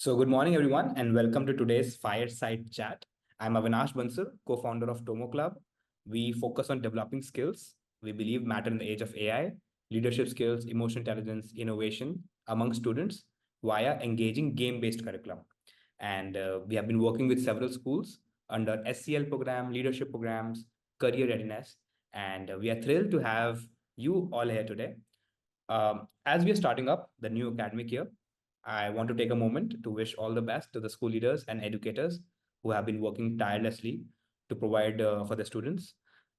So, good morning, everyone, and welcome to today's Fireside Chat. I'm Avinash Bansal, co founder of Tomo Club. We focus on developing skills we believe matter in the age of AI, leadership skills, emotional intelligence, innovation among students via engaging game based curriculum. And we have been working with several schools under SCL program, leadership programs, career readiness. And we are thrilled to have you all here today. As we are starting up the new academic year, I want to take a moment to wish all the best to the school leaders and educators who have been working tirelessly to provide for the students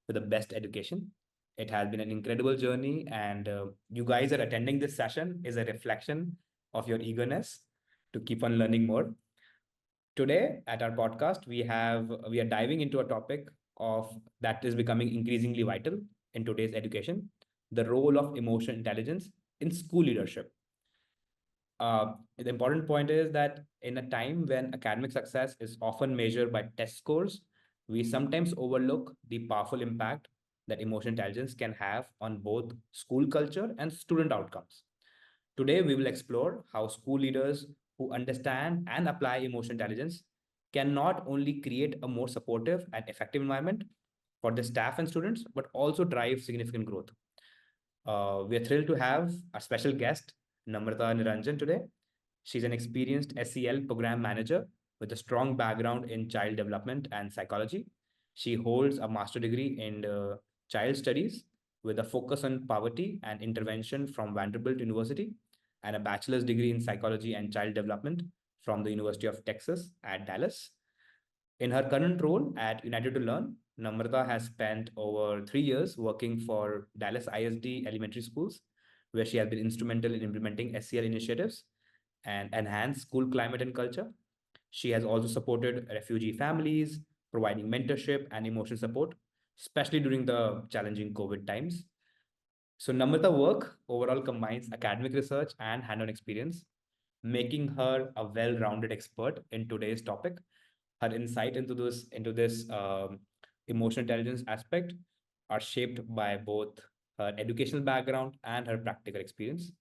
with the best education. It has been an incredible journey, and you guys are attending this session is a reflection of your eagerness to keep on learning more. Today at our podcast, we are diving into a topic of that is becoming increasingly vital in today's education, the role of emotional intelligence in school leadership. The important point is that in a time when academic success is often measured by test scores, we sometimes overlook the powerful impact that emotional intelligence can have on both school culture and student outcomes. Today, we will explore how school leaders who understand and apply emotional intelligence can not only create a more supportive and effective environment for the staff and students, but also drive significant growth. We are thrilled to have our special guest, Namratha Niranjan, today. She's an experienced SEL program manager with a strong background in child development and psychology. She holds a master's degree in child studies with a focus on poverty and intervention from Vanderbilt University and a bachelor's degree in psychology and child development from the University of Texas at Dallas. In her current role at United to Learn, Namrata has spent over 3 years working for Dallas ISD elementary schools, where she has been instrumental in implementing SCL initiatives and enhance school climate and culture. She has also supported refugee families, providing mentorship and emotional support, especially during the challenging COVID times. So, Namrata work overall combines academic research and hand on experience, making her a well rounded expert in today's topic. Her insight into this emotional intelligence aspect are shaped by both her educational background and her practical experience.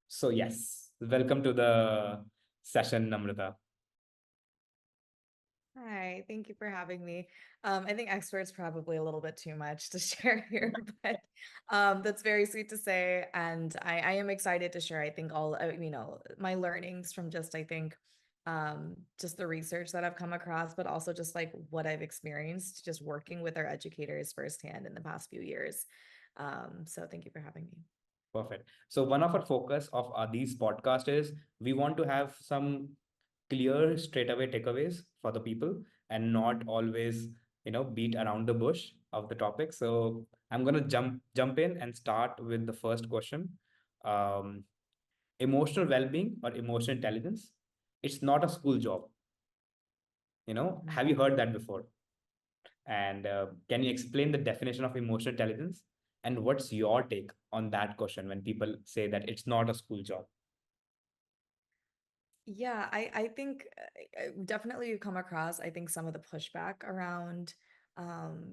So yes, welcome to the session, Namrata. Hi, thank you for having me. I think expert's probably a little bit too much to share here, but that's very sweet to say. And I am excited to share, I think, my learnings from just, I think, just the research that I've come across, but also just like what I've experienced just working with our educators firsthand in the past few years. So thank you for having me. Perfect. So one of our focus of these podcasts is we want to have some clear straightaway takeaways for the people and not always beat around the bush of the topic. So I'm going to jump in and start with the first question. um, Emotional well-being or emotional intelligence, it's not a school job. Have you heard that before? And can you explain the definition of emotional intelligence, and what's your take on that question when people say that it's not a school job? Yeah, I think definitely you come across, I think, some of the pushback around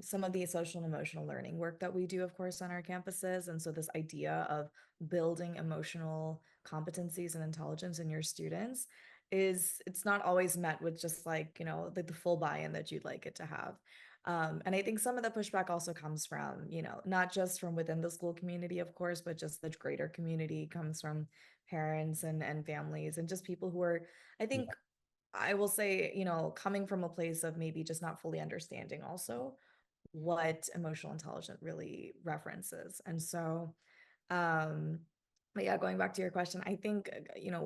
some of the social and emotional learning work that we do, of course, on our campuses. And so this idea of building emotional competencies and intelligence in your students it's not always met with just like, the full buy-in that you'd like it to have. And I think some of the pushback also comes from, not just from within the school community, of course, but just the greater community comes from parents and families and just people who are, I Yeah. think, I will say, coming from a place of maybe just not fully understanding also what emotional intelligence really references. And so, um, but yeah, going back to your question, I think,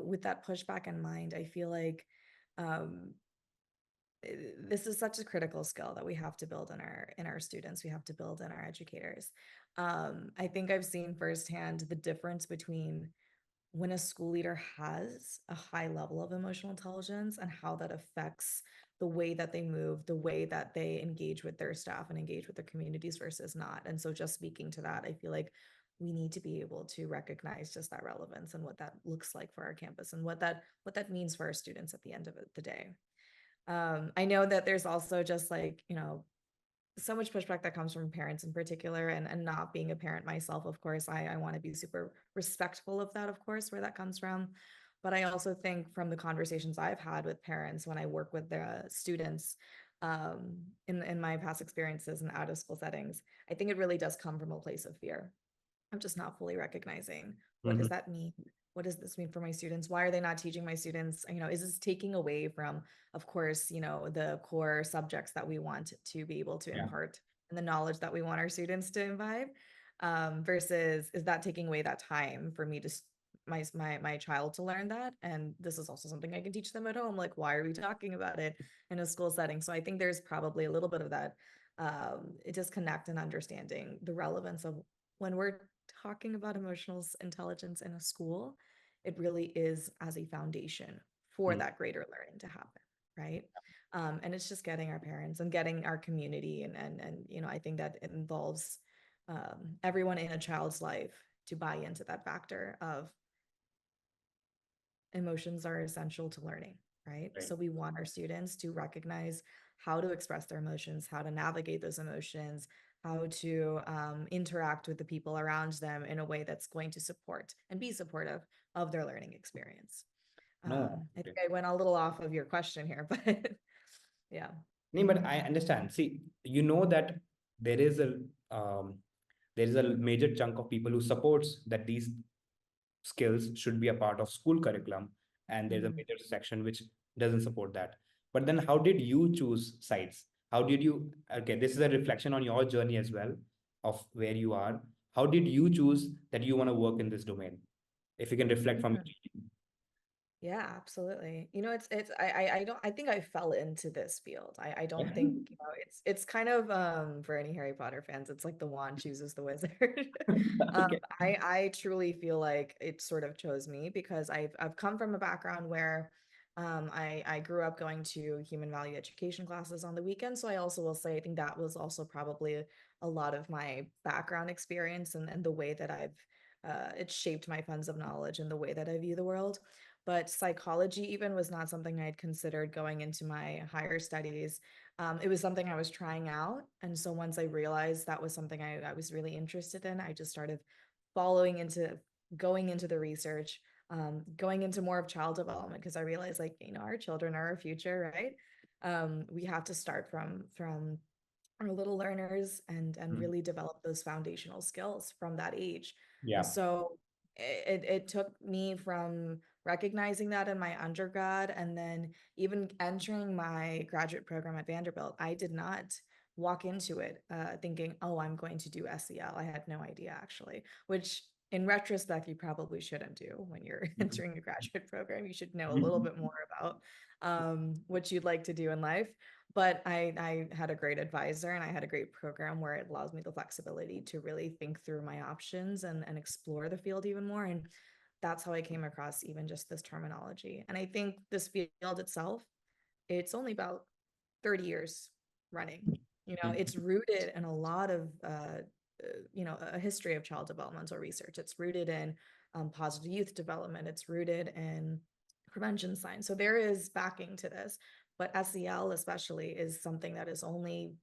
with that pushback in mind, I feel like um, this is such a critical skill that we have to build in our students. We have to build in our educators. I think I've seen firsthand the difference between when a school leader has a high level of emotional intelligence and how that affects the way that they move, the way that they engage with their staff and engage with their communities versus not. And so just speaking to that, I feel like we need to be able to recognize just that relevance and what that looks like for our campus and what that means for our students at the end of the day. I know that there's also just like, so much pushback that comes from parents in particular, and not being a parent myself, of course, I want to be super respectful of that, of course, where that comes from. But I also think from the conversations I've had with parents when I work with the students in my past experiences in out of school settings, I think it really does come from a place of fear. I'm just not fully recognizing what does Mhm. that mean? What does this mean for my students? Why are they not teaching my students? Is this taking away from, of course, the core subjects that we want to be able to Yeah. impart and the knowledge that we want our students to imbibe? Versus is that taking away that time for me to my child to learn that? And this is also something I can teach them at home. Like, why are we talking about it in a school setting? So I think there's probably a little bit of that disconnect and understanding the relevance of when we're talking about emotional intelligence in a school, it really is as a foundation for Mm. that greater learning to happen, right? And it's just getting our parents and getting our community, and I think that it involves everyone in a child's life to buy into that factor of emotions are essential to learning, right? Right. So we want our students to recognize how to express their emotions, how to navigate those emotions, how to interact with the people around them in a way that's going to support and be supportive of their learning experience. No. I think I went a little off of your question here, but yeah. No, but I understand. See, you know that there is a um, there is a major chunk of people who supports that these skills should be a part of school curriculum, and there's a Mhm. major section which doesn't support that. But then, how did you choose sides? How did you? Okay, this is a reflection on your journey as well of where you are. How did you choose that you want to work in this domain? If you can reflect from Mhm. Yeah, absolutely. I don't I think I fell into this field. I don't think, it's kind of for any Harry Potter fans, it's like the wand chooses the wizard. Um, okay. I truly feel like it sort of chose me because I've come from a background where I grew up going to human value education classes on the weekend. So I also will say I think that was also probably a lot of my background experience and the way that I've it shaped my funds of knowledge and the way that I view the world. But psychology even was not something I had considered going into my higher studies. It was something I was trying out. And so once I realized that was something I was really interested in, I just started following into going into the research, going into more of child development because I realized like, our children are our future, right? We have to start from our little learners and Mm. really develop those foundational skills from that age. And Yeah. so it took me from recognizing that in my undergrad and then even entering my graduate program at Vanderbilt. I did not walk into it thinking, oh, I'm going to do SEL. I had no idea actually, which in retrospect, you probably shouldn't do when you're Mhm. entering a graduate program. You should know a little Mhm. bit more about what you'd like to do in life. But I had a great advisor and I had a great program where it allows me the flexibility to really think through my options and explore the field even more. And that's how I came across even just this terminology. And I think this field itself, it's only about 30 years running. It's rooted in a lot of a history of child developmental research. It's rooted in positive youth development. It's rooted in prevention science. So there is backing to this, but SEL especially is something that is only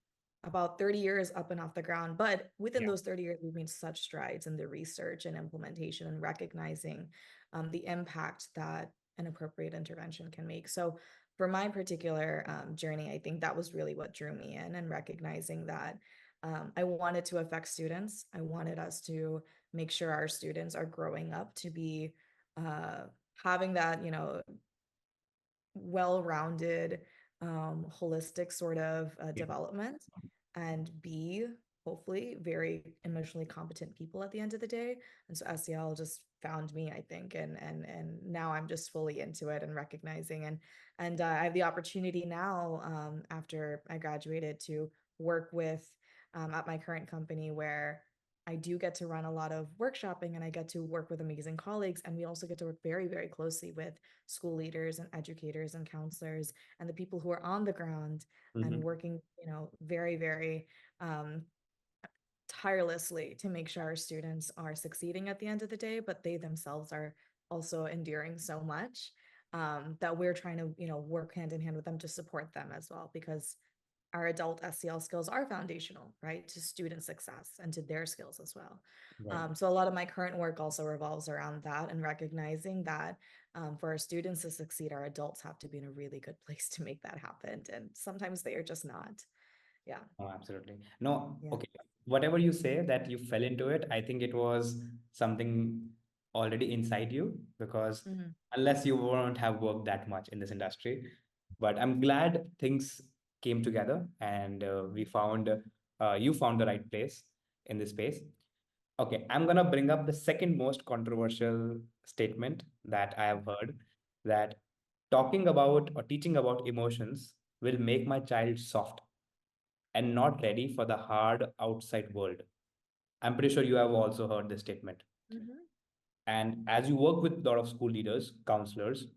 about 30 years up and off the ground. But within Yeah. those 30 years, we've made such strides in the research and implementation and recognizing the impact that an appropriate intervention can make. So for my particular journey, I think that was really what drew me in and recognizing that I wanted to affect students. I wanted us to make sure our students are growing up to be uh, having that, well-rounded, holistic sort of Yeah. development and be hopefully very emotionally competent people at the end of the day. And so SEL just found me, I think, and now I'm just fully into it and recognizing and I have the opportunity now after I graduated to work with at my current company where I do get to run a lot of workshopping and I get to work with amazing colleagues. And we also get to work very, very closely with school leaders and educators and counselors and the people who are on the ground and Mhm. working, very, very um, tirelessly to make sure our students are succeeding at the end of the day, but they themselves are also enduring so much that we're trying to, work hand in hand with them to support them as well. Because our adult SEL skills are foundational, right, to student success and to their skills as well. Right. So a lot of my current work also revolves around that and recognizing that for our students to succeed, our adults have to be in a really good place to make that happen. And sometimes they are just not. Yeah. Oh, absolutely. No, Yeah. okay. Whatever you say that you fell into it, I think it was something already inside you, because Mhm. unless you won't have worked that much in this industry. But I'm glad things came together, and we found you found the right place in this space. Okay, I'm gonna bring up the second most controversial statement that I have heard, that talking about or teaching about emotions will make my child soft and not ready for the hard outside world. I'm pretty sure you have also heard this statement. Mhm. And as you work with a lot of school leaders, counselors,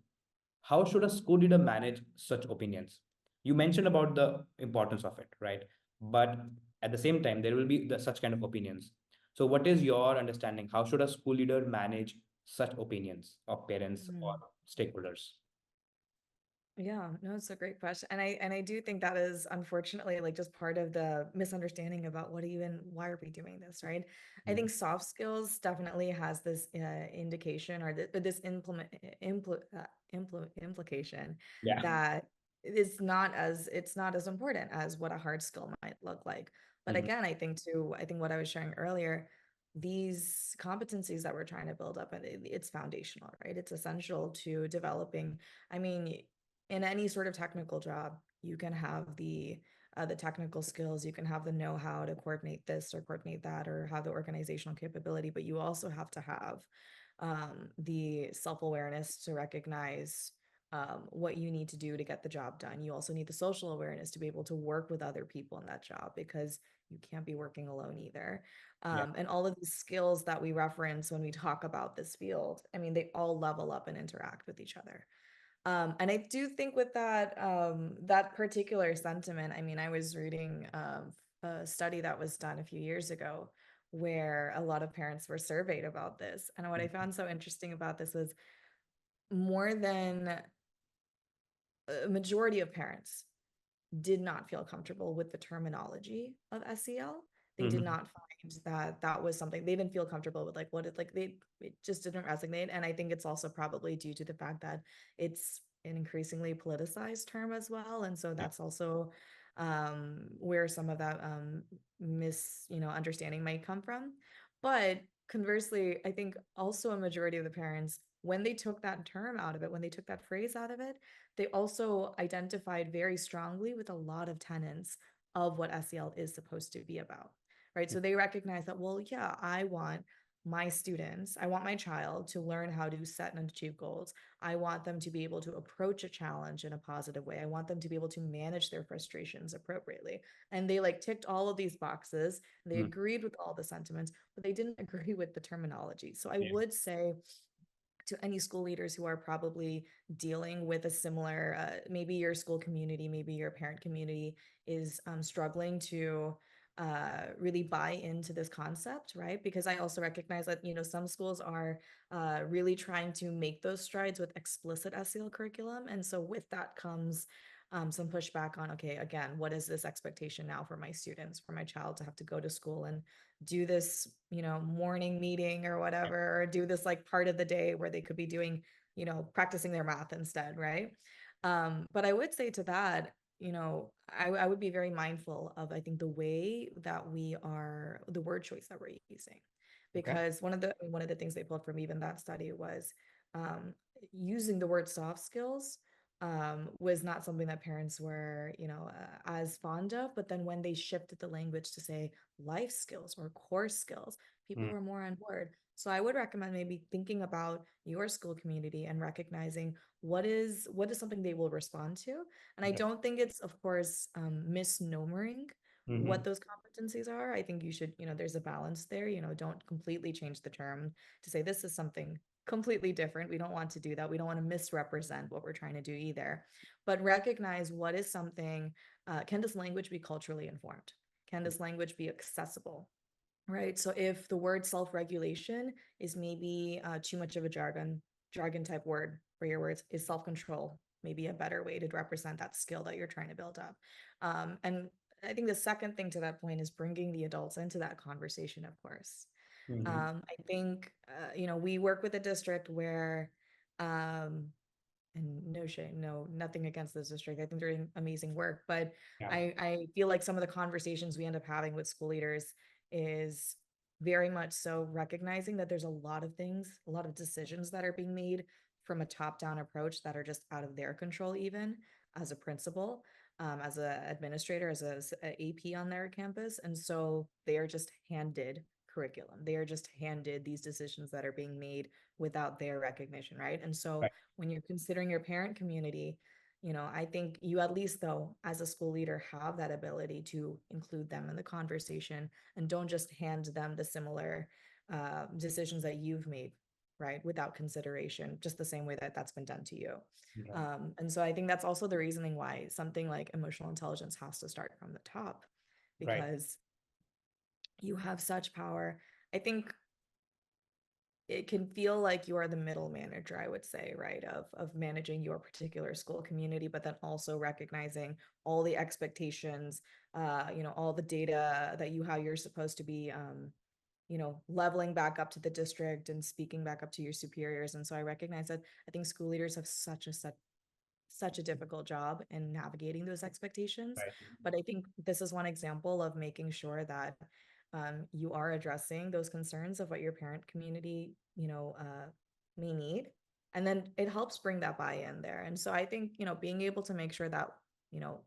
how should a school leader manage such opinions? You mentioned about the importance of it, right? But at the same time, there will be such kind of opinions. So, what is your understanding? How should a school leader manage such opinions of parents or Mhm. stakeholders? Yeah, no, it's a great question. And I do think that is unfortunately like just part of the misunderstanding about what even why are we doing this, right? I Mm. think soft skills definitely has this indication or this implication Yeah. that it's not as important as what a hard skill might look like. But Mhm. again, I think what I was sharing earlier, these competencies that we're trying to build up, and it's foundational, right? It's essential to developing. I mean, in any sort of technical job, you can have the technical skills, you can have the know-how to coordinate this or coordinate that, or have the organizational capability, but you also have to have the self-awareness to recognize what you need to do to get the job done. You also need the social awareness to be able to work with other people in that job because you can't be working alone either. Yeah. And all of these skills that we reference when we talk about this field, I mean, they all level up and interact with each other. And I do think with that particular sentiment, I mean, I was reading a study that was done a few years ago where a lot of parents were surveyed about this. And what I found so interesting about this was more than a majority of parents did not feel comfortable with the terminology of SEL. They did Mhm. not find that that was something they didn't feel comfortable with, like what it like they it just didn't resonate. And I think it's also probably due to the fact that it's an increasingly politicized term as well. And so Yeah. that's also where some of that understanding might come from. But conversely, I think also a majority of the parents, when they took that term out of it, when they took that phrase out of it, they also identified very strongly with a lot of tenets of what SEL is supposed to be about, right? So they recognize that, well, yeah, I want my child to learn how to set and achieve goals. I want them to be able to approach a challenge in a positive way. I want them to be able to manage their frustrations appropriately. And they like ticked all of these boxes. They Mm. agreed with all the sentiments, but they didn't agree with the terminology. So I Yeah. would say to any school leaders who are probably dealing with a similar, maybe your school community, maybe your parent community is struggling to really buy into this concept, right? Because I also recognize that, some schools are really trying to make those strides with explicit SEL curriculum. And so with that comes some pushback on, okay, again, what is this expectation now for my students, for my child to have to go to school and do this, morning meeting or whatever, or do this like part of the day where they could be doing, practicing their math instead, right? But I would say to that, I would be very mindful of, I think, the way that the word choice that we're using, Okay. because one of the things they pulled from even that study was um, using the word soft skills was not something that parents were, as fond of. But then when they shifted the language to say life skills or core skills, people Mm. were more on board. So I would recommend maybe thinking about your school community and recognizing what is something they will respond to. And I Right. don't think it's, of course, misnomering what Mhm. those competencies are. I think you should, there's a balance there. Don't completely change the term to say this is something completely different. We don't want to do that. We don't want to misrepresent what we're trying to do either. But recognize what is something, can this language be culturally informed? Can this language be accessible? Right. So if the word self-regulation is maybe too much of a jargon type word for your words, is self-control. maybe a better way to represent that skill that you're trying to build up. And I think the second thing to that point is bringing the adults into that conversation, of course. Mm-hmm. I think, we work with a district where, um, and no shame, no, nothing against this district. I think they're doing amazing work, but Yeah. I feel like some of the conversations we end up having with school leaders is very much so recognizing that there's a lot of things, a lot of decisions that are being made from a top-down approach that are just out of their control, even as a principal, as a administrator, as a AP on their campus. And so they are just handed curriculum. They are just handed these decisions that are being made without their recognition, right? And so Right. when you're considering your parent community, I think you at least though, as a school leader, have that ability to include them in the conversation and don't just hand them the similar decisions that you've made, right, without consideration, just the same way that that's been done to you. Right. And so I think that's also the reasoning why something like emotional intelligence has to start from the top, Right. because you have such power. I think it can feel like you are the middle manager, I would say, right, of managing your particular school community, but then also recognizing all the expectations, all the data that how you're supposed to be, leveling back up to the district and speaking back up to your superiors. And so I recognize that I think school leaders have such a difficult job in navigating those expectations. Right. But I think this is one example of making sure that you are addressing those concerns of what your parent community, may need. And then it helps bring that buy-in there. And so I think, being able to make sure that,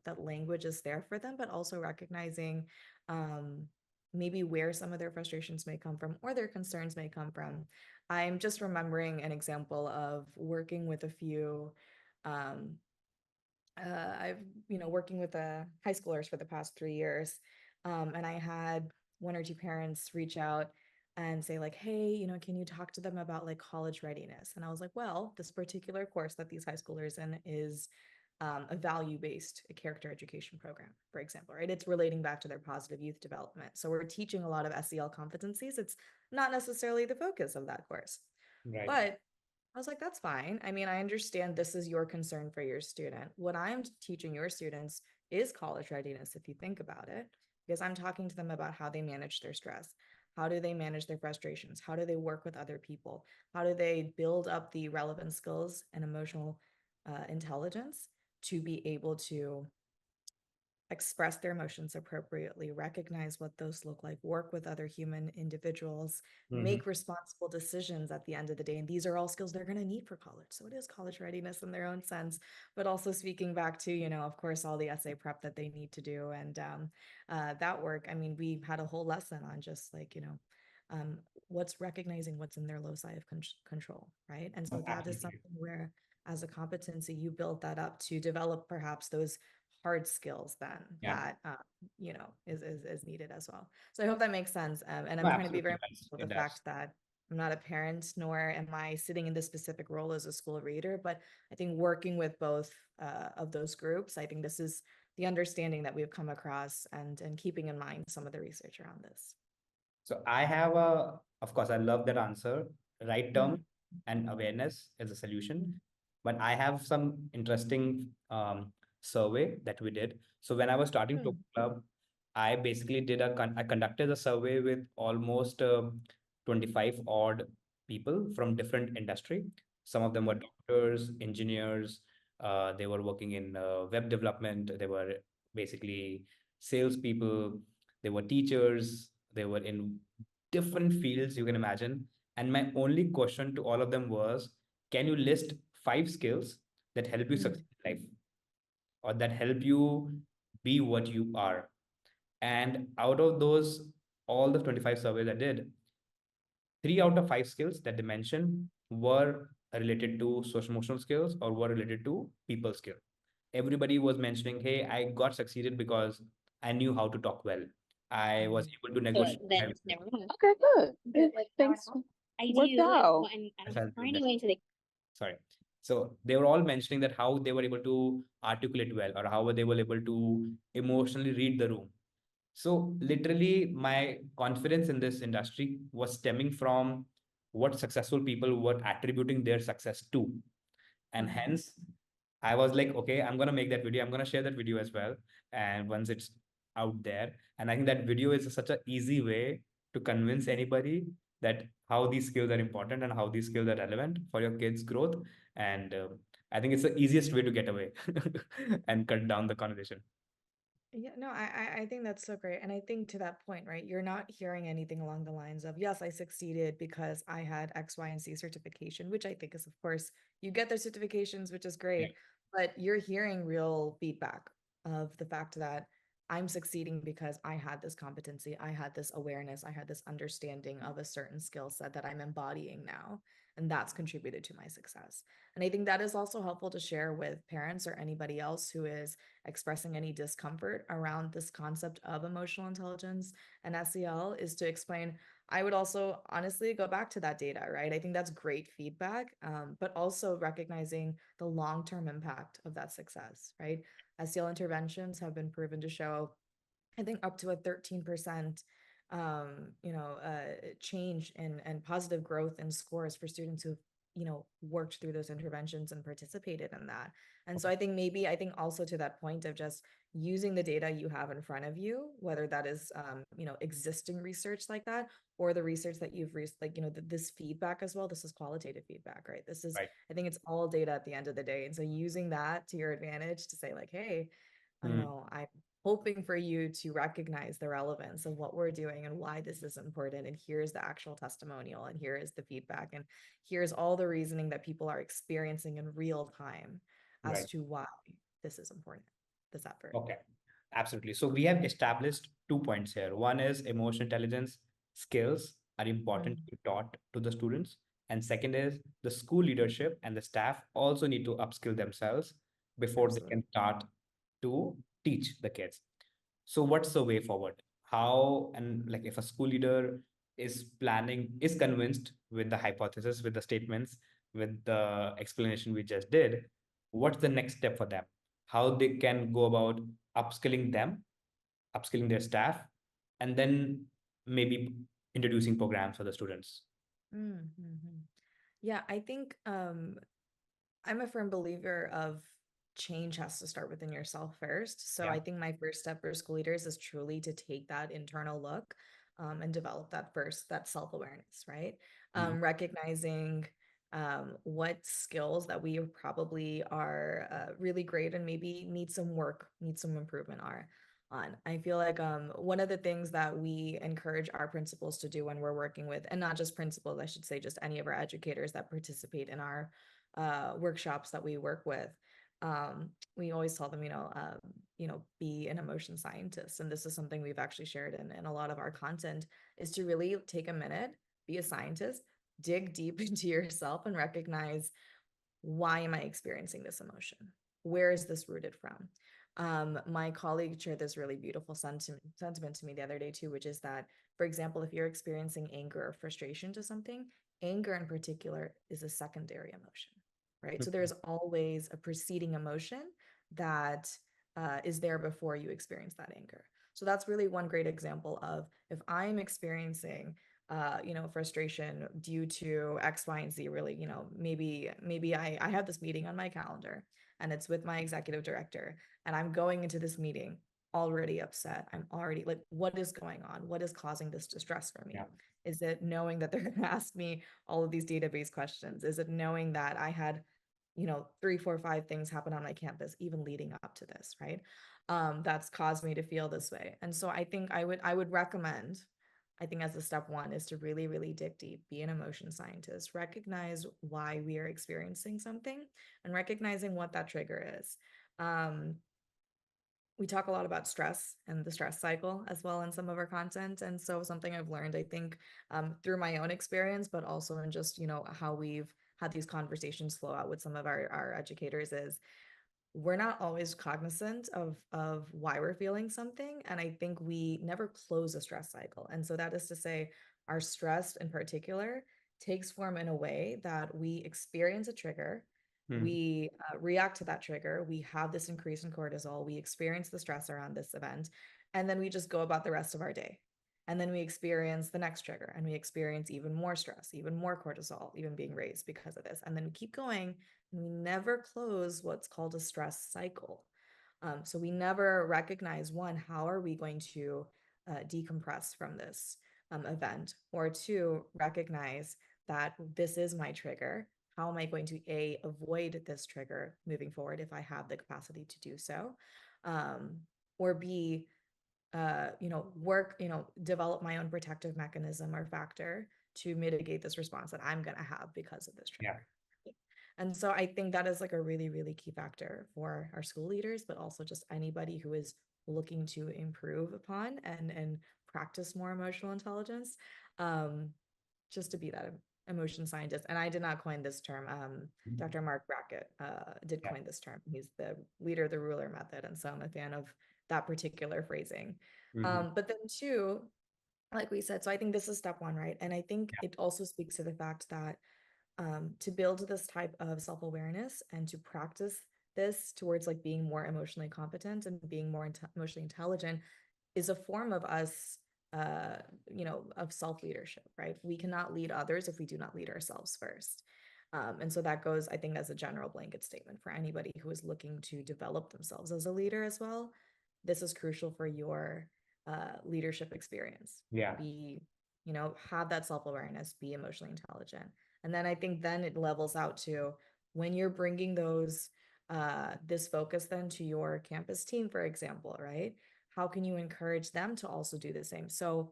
that language is there for them, but also recognizing um, maybe where some of their frustrations may come from or their concerns may come from. I'm just remembering an example of working with a few um, I've, working with high schoolers for the past 3 years. And I had one or two parents reach out and say like, hey, can you talk to them about like college readiness? And I was like, well, this particular course that these high schoolers in is a value-based character education program, for example, right? It's relating back to their positive youth development. So we're teaching a lot of SEL competencies. It's not necessarily the focus of that course, Right. but I was like, that's fine. I mean, I understand this is your concern for your student. What I'm teaching your students is college readiness, if you think about it, because I'm talking to them about how they manage their stress. How do they manage their frustrations? How do they work with other people? How do they build up the relevant skills and emotional intelligence to be able to express their emotions appropriately, recognize what those look like, work with other human individuals, Mm-hmm. make responsible decisions at the end of the day. And these are all skills they're going to need for college. So it is college readiness in their own sense, but also speaking back to, of course, all the essay prep that they need to do. And that work, I mean, we had a whole lesson on just like, um, what's recognizing what's in their loci of control, right? And so that is Absolutely. something where as a competency, you build that up to develop perhaps those hard skills then Yeah. that is needed as well. So I hope that makes sense. And No, I'm trying to be very absolutely does. mindful of It the does. fact that I'm not a parent, nor am I sitting in this specific role as a school reader. But I think working with both of those groups, I think this is the understanding that we've come across, and keeping in mind some of the research around this. So of course, I love that answer. Right term Mhm. and awareness is a solution. But I have some interesting survey that we did. So when I was starting to Mm, club, I basically I conducted a survey with almost 25 odd people from different industry. Some of them were mhm, doctors, engineers, they were working in web development, they were basically salespeople, they were teachers, they were in different fields you can imagine. And my only question to all of them was, can you list 5 skills that help you mm, succeed in life or that help you be what you are? And out of those, all the 25 surveys I did, 3 out of 5 skills that they mentioned were related to social emotional skills or were related to people skill. Everybody was mentioning, hey, I got succeeded because I knew how to talk well. I was mm, able to So negotiate. then never mind. Okay, good. Like things I worked do, out. And I I'm felt trying to that. go into the Sorry. So they were all mentioning that how they were able to articulate well or how they were able to emotionally read the room. So literally, my confidence in this industry was stemming from what successful people were attributing their success to. And mhm, hence, I was like, okay, I'm gonna make that video. I'm gonna share that video as well. And once it's out there, and I think that video is such an easy way to convince anybody that how these skills are important and how these skills are relevant for your kids' growth. And I think it's the easiest way to get away and cut down the conversation. Yeah, no, I think that's so great. And I think to that point, right, you're not hearing anything along the lines of, yes, I succeeded because I had X, Y, and Z certification, which I think is, of course, you get the certifications, which is Yeah. great, but you're hearing real feedback of the fact that I'm succeeding because I had this competency, I had this awareness, I had this understanding of a certain skill set that I'm embodying now. And that's contributed to my success. And I think that is also helpful to share with parents or anybody else who is expressing any discomfort around this concept of emotional intelligence and SEL is to explain. I would also honestly go back to that data, right? I think that's great feedback, but also recognizing the long-term impact of that success, right? SEL interventions have been proven to show, I think, up to a 13% change in and positive growth in scores for students who've worked through those interventions and participated in that. And so I think also to that point of just using the data you have in front of you, whether that is existing research like that or the research that you've this feedback as well. This is qualitative feedback, right? This is, Right. I think it's all data at the end of the day. And so using that to your advantage to say like, hey, Mm. I'm hoping for you to recognize the relevance of what we're doing and why this is important. And here's the actual testimonial, and here is the feedback, and here's all the reasoning that people are experiencing in real time as Right. to why this is important, this effort. Okay. Absolutely. So we have established 2 points here. One is emotional intelligence skills are important to be taught to the students. And second is the school leadership and the staff also need to upskill themselves before they Absolutely. can start to teach the kids. So what's the way forward? How, and like if a school leader is convinced with the hypothesis, with the statements, with the explanation we just did, what's the next step for them? How they can go about upskilling them, upskilling their staff, and then maybe introducing programs for the students. Mm-hmm. Yeah, I think I'm a firm believer of change has to start within yourself first. So Yeah. I think my first step for school leaders is truly to take that internal look and develop that self-awareness, right? Mhm. Recognizing what skills that we probably are really great and maybe need some improvement are on. I feel like one of the things that we encourage our principals to do when we're working with, and not just principals, I should say, just any of our educators that participate in our workshops that we work with, we always tell them, be an emotion scientist. And this is something we've actually shared in a lot of our content, is to really take a minute, be a scientist, dig deep into yourself and recognize, why am I experiencing this emotion? Where is this rooted from? My colleague shared this really beautiful sentiment to me the other day too, which is that, for example, if you're experiencing anger or frustration to something, anger in particular is a secondary emotion, right? So there's always a preceding emotion that is there before you experience that anger. So that's really one great example of, if I'm experiencing frustration due to X, Y, and Z, really, maybe I have this meeting on my calendar and it's with my executive director, and I'm going into this meeting already upset. I'm already like, what is going on? What is causing this distress for me? Yeah. Is it knowing that they're going to ask me all of these database questions? Is it knowing that I had, 3, 4, 5 things happen on my campus, even leading up to this, right? That's caused me to feel this way. And so I think I would recommend, I think as a step one, is to really, really dig deep, be an emotion scientist, recognize why we are experiencing something, and recognizing what that trigger is. Um, we talk a lot about stress and the stress cycle as well in some of our content. And so something I've learned, I think, through my own experience, but also in just, how we've had these conversations flow out with some of our educators, is we're not always cognizant of why we're feeling something. And I think we never close a stress cycle. And so that is to say, our stress in particular takes form in a way that we experience a trigger, Hmm. we react to that trigger, we have this increase in cortisol, we experience the stress around this event, and then we just go about the rest of our day. And then we experience the next trigger and we experience even more stress, even more cortisol, even being raised because of this. And then we keep going and we never close what's called a stress cycle. So we never recognize, one, how are we going to decompress from this event, or two, recognize that this is my trigger. How am I going to avoid this trigger moving forward if I have the capacity to do so? Or B, develop my own protective mechanism or factor to mitigate this response that I'm going to have because of this trigger. And so I think that is like a really, really key factor for our school leaders, but also just anybody who is looking to improve upon and practice more emotional intelligence, just to be that emotion scientist. And I did not coin this term. Dr. Mark Brackett did coin this term. He's the leader of the ruler method. And so I'm a fan of that particular phrasing. But then two, like we said, so I think this is step one, right? And I think it also speaks to the fact that to build this type of self-awareness and to practice this towards like being more emotionally competent and being more emotionally intelligent is a form of us, of self-leadership, right? We cannot lead others if we do not lead ourselves first. And so that goes, I think, as a general blanket statement for anybody who is looking to develop themselves as a leader as well. This is crucial for your leadership experience. Be, have that self-awareness, be emotionally intelligent. And then I think then it levels out to when you're bringing those, this focus then to your campus team, for example, right? How can you encourage them to also do the same? So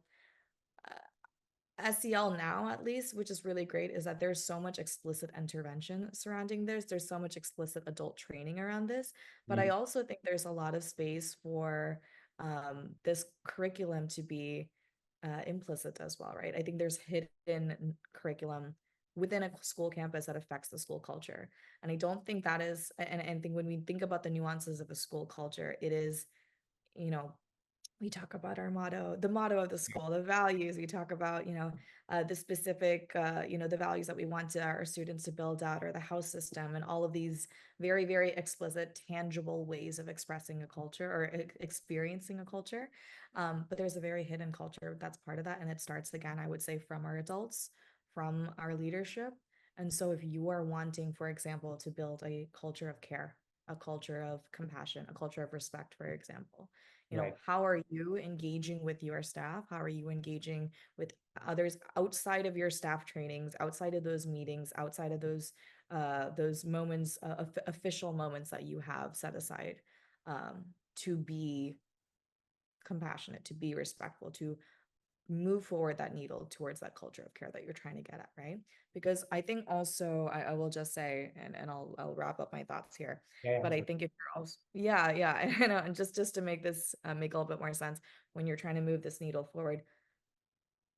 SEL now, at least, which is really great, is that there's so much explicit intervention surrounding this. There's so much explicit adult training around this. But I also think there's a lot of space for this curriculum to be implicit as well, right? I think there's hidden curriculum within a school campus that affects the school culture. And I don't think that is, and I think when we think about the nuances of a school culture, it is, we talk about our motto, the motto of the school, the values. We talk about, the specific, the values that we want our students to build out, or the house system, and all of these very, very explicit, tangible ways of expressing a culture or experiencing a culture. But there's a very hidden culture that's part of that. And it starts, again, I would say, from our adults, from our leadership. And so if you are wanting, for example, to build a culture of care, a culture of compassion, a culture of respect, for example, how are you engaging with your staff? How are you engaging with others outside of your staff trainings, outside of those meetings, outside of those moments, official moments that you have set aside, to be compassionate, to be respectful, to move forward that needle towards that culture of care that you're trying to get at, right? Because I think also, I will just say, and I'll wrap up my thoughts here. But I think if you're also, I know, and just to make this make a little bit more sense, when you're trying to move this needle forward,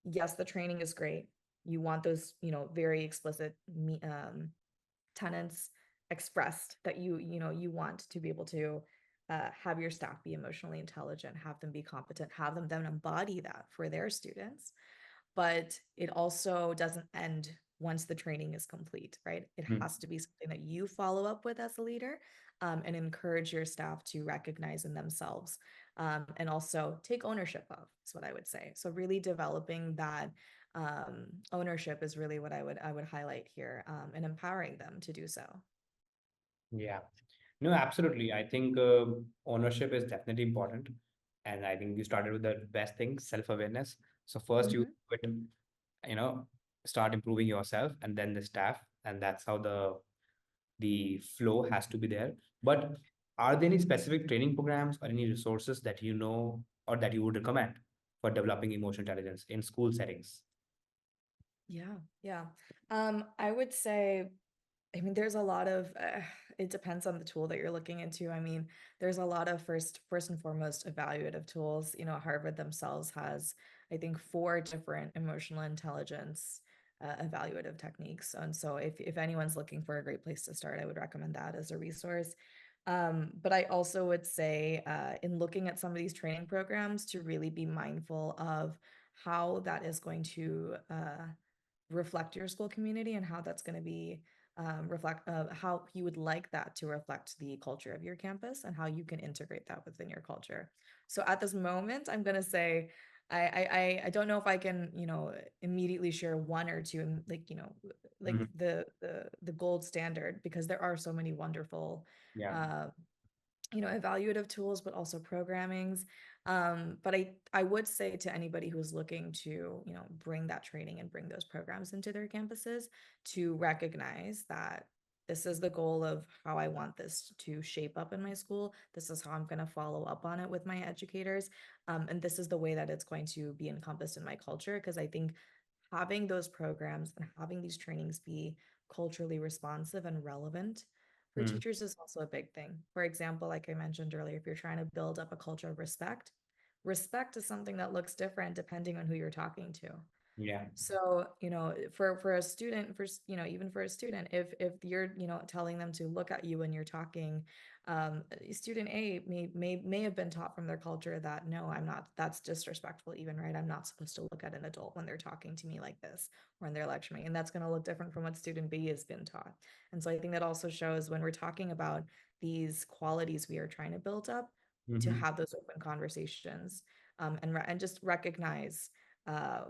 yes, the training is great. You want those, very explicit tenets expressed that you want to be able to have your staff be emotionally intelligent, have them be competent, have them then embody that for their students. But it also doesn't end once the training is complete, right? It has to be something that you follow up with as a leader, and encourage your staff to recognize in themselves, and also take ownership of, is what I would say. So really developing that ownership is really what I would highlight here, and empowering them to do so. Yeah. No, absolutely. I think ownership is definitely important. And I think you started with the best thing, self-awareness. So first you quit, you know, start improving yourself and then the staff. And that's how the flow has to be there. But are there any specific training programs or any resources that you know or that you would recommend for developing emotional intelligence in school settings? Yeah. I would say, I mean, there's a lot of, it depends on the tool that you're looking into. I mean, there's a lot of first and foremost evaluative tools. Harvard themselves has, I think, 4 different emotional intelligence evaluative techniques. And so if anyone's looking for a great place to start, I would recommend that as a resource. But I also would say, in looking at some of these training programs, to really be mindful of how that is going to reflect your school community, and how that's going to be reflect how you would like that to reflect the culture of your campus, and how you can integrate that within your culture. So at this moment, I'm going to say I don't know if I can, immediately share one or two, like, like Mhm. the gold standard, because there are so many wonderful, Yeah. uh, evaluative tools, but also programmings. But I would say to anybody who's looking to, bring that training and bring those programs into their campuses, to recognize that this is the goal of how I want this to shape up in my school. This is how I'm going to follow up on it with my educators. And this is the way that it's going to be encompassed in my culture. Because I think having those programs and having these trainings be culturally responsive and relevant for Mm. teachers is also a big thing. For example, like I mentioned earlier, if you're trying to build up a culture of respect, respect is something that looks different depending on who you're talking to. Yeah. So, for a student, even for a student, if you're, telling them to look at you when you're talking, student A may have been taught from their culture that no, I'm not, that's disrespectful even, right? I'm not supposed to look at an adult when they're talking to me like this or when they're lecturing. And that's going to look different from what student B has been taught. And so I think that also shows when we're talking about these qualities we are trying to build up, to Mhm. have those open conversations, and just recognize uh,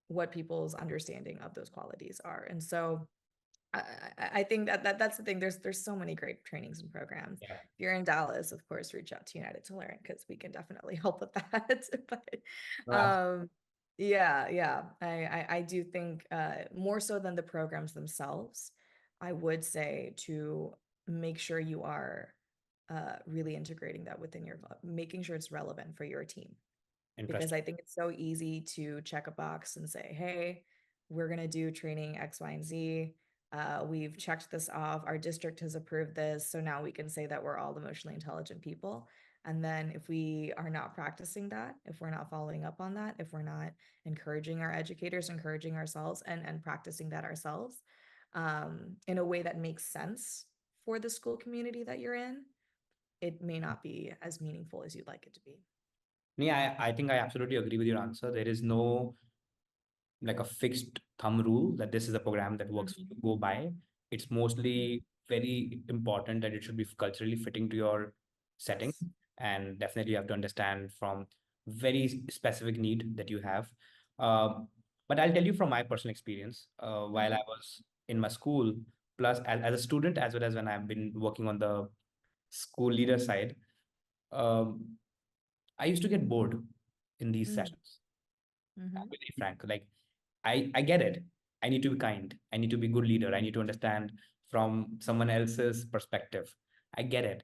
what people's understanding of those qualities are. And so I think that's the thing. There's so many great trainings and programs. Yeah. If you're in Dallas, of course, reach out to United to Learn, because we can definitely help with that. No, But yeah, I do think more so than the programs themselves, I would say to make sure you are really integrating that within your club, making sure it's relevant for your team, because interesting. I think it's so easy to check a box and say, hey, we're going to do training X, Y, and Z. We've checked this off. Our district has approved this. So now we can say that we're all emotionally intelligent people. And then if we are not practicing that, if we're not following up on that, if we're not encouraging our educators, encouraging ourselves, and practicing that ourselves in a way that makes sense for the school community that you're in, it may not be as meaningful as you'd like it to be. Yeah, I think I absolutely agree with your answer. There is no like a fixed thumb rule that this is a program that works for you, go by. It's mostly very important that it should be culturally fitting to your setting. Yes. And definitely you have to understand from very specific need that you have. Um, but I'll tell you from my personal experience, while I was in my school, plus as a student, as well as when I've been working on the school leader side, um, I used to get bored in these sessions. I'm Mm-hmm. very frank. Like I get it. I need to be kind. I need to be a good leader. I need to understand from someone else's perspective. I get it.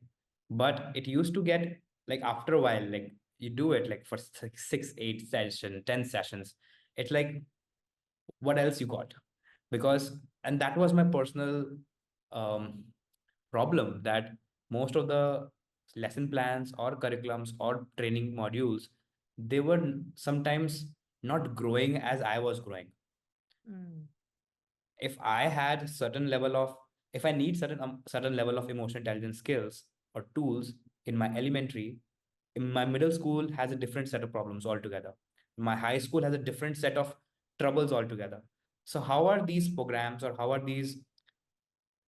But it used to get like after a while, like you do it like for six, 8 sessions, 10 sessions. It's like, what else you got? Because, and that was my personal um, problem, that most of the lesson plans or curriculums or training modules, they were sometimes not growing as I was growing. Mm. If I had certain level of, if I need certain level of emotional intelligence skills or tools in my elementary, in my middle school has a different set of problems altogether. My high school has a different set of troubles altogether. So how are these programs or how are these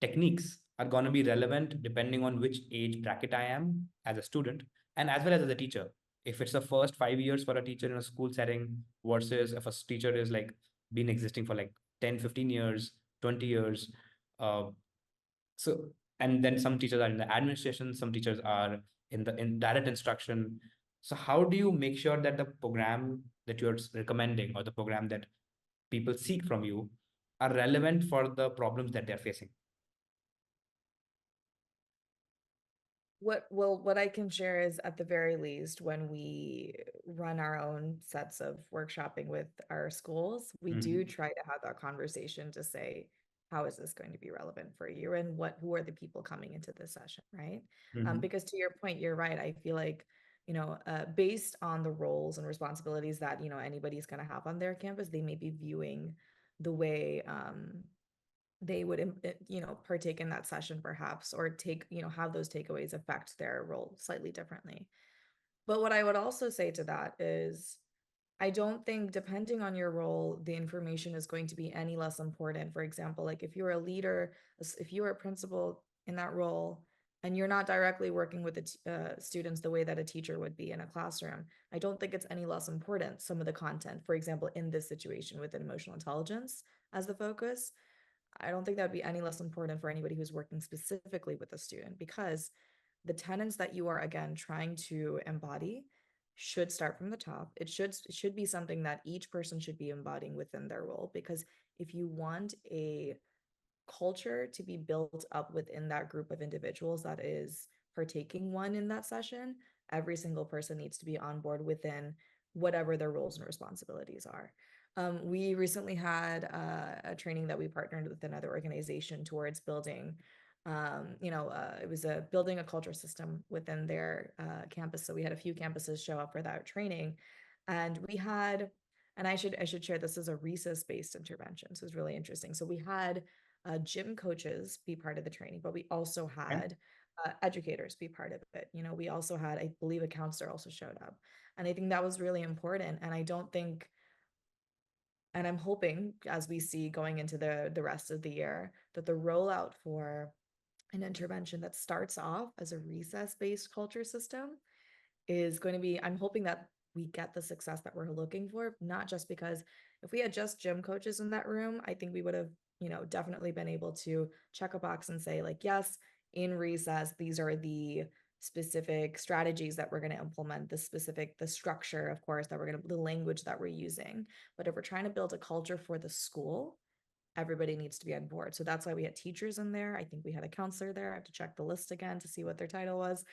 techniques are going to be relevant depending on which age bracket I am as a student and as well as a teacher. If it's the first 5 years for a teacher in a school setting versus if a teacher is like been existing for like 10, 15 years, 20 years. Uh, so, and then some teachers are in the administration, some teachers are in direct instruction. So how do you make sure that the program that you're recommending or the program that people seek from you are relevant for the problems that they're facing? What I can share is, at the very least, when we run our own sets of workshopping with our schools, we do Mhm. try to have that conversation to say, how is this going to be relevant for you, and who are the people coming into this session, right? Mhm. Because to your point, you're right. I feel like, based on the roles and responsibilities that, anybody's going to have on their campus, they may be viewing the way they would partake in that session perhaps, or take, have those takeaways affect their role slightly differently. But what I would also say to that is, I don't think, depending on your role, the information is going to be any less important. For example, like if you're a leader, if you're a principal in that role, and you're not directly working with the students the way that a teacher would be in a classroom, I don't think it's any less important, some of the content, for example, in this situation with emotional intelligence as the focus, I don't think that would be any less important for anybody who's working specifically with a student, because the tenets that you are, again, trying to embody should start from the top. It should be something that each person should be embodying within their role, because if you want a culture to be built up within that group of individuals that is partaking one in that session, every single person needs to be on board within whatever their roles and responsibilities are. We recently had a training that we partnered with another organization towards building. It was a building a culture system within their campus. So we had a few campuses show up for that training, and we had, and I should share, this is a recess-based intervention, so it's really interesting. So we had gym coaches be part of the training, but we also Okay. had educators be part of it. We also had, I believe, a counselor also showed up. And I think that was really important. And I don't think, and I'm hoping, as we see going into the rest of the year, that the rollout for an intervention that starts off as a recess-based culture system is going to be, I'm hoping that we get the success that we're looking for, not just because if we had just gym coaches in that room, I think we would have, definitely been able to check a box and say, like, yes, in recess, these are the specific strategies that we're going to implement, the structure, of course, the language that we're using. But if we're trying to build a culture for the school, everybody needs to be on board. So that's why we had teachers in there. I think we had a counselor there. I have to check the list again to see what their title was.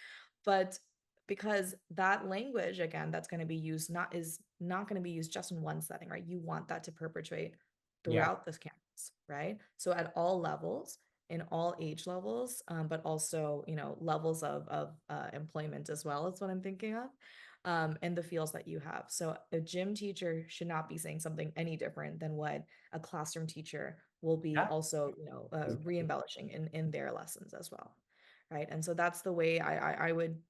But because that language, again, that's going to be used is not going to be used just in one setting, right? You want that to perpetuate Yeah. throughout this campus, right? So at all levels, in all age levels, but also, levels of employment as well is what I'm thinking of, and the fields that you have. So a gym teacher should not be saying something any different than what a classroom teacher will be Yeah. also, Exactly. re-embellishing in their lessons as well, right? And so that's the way I would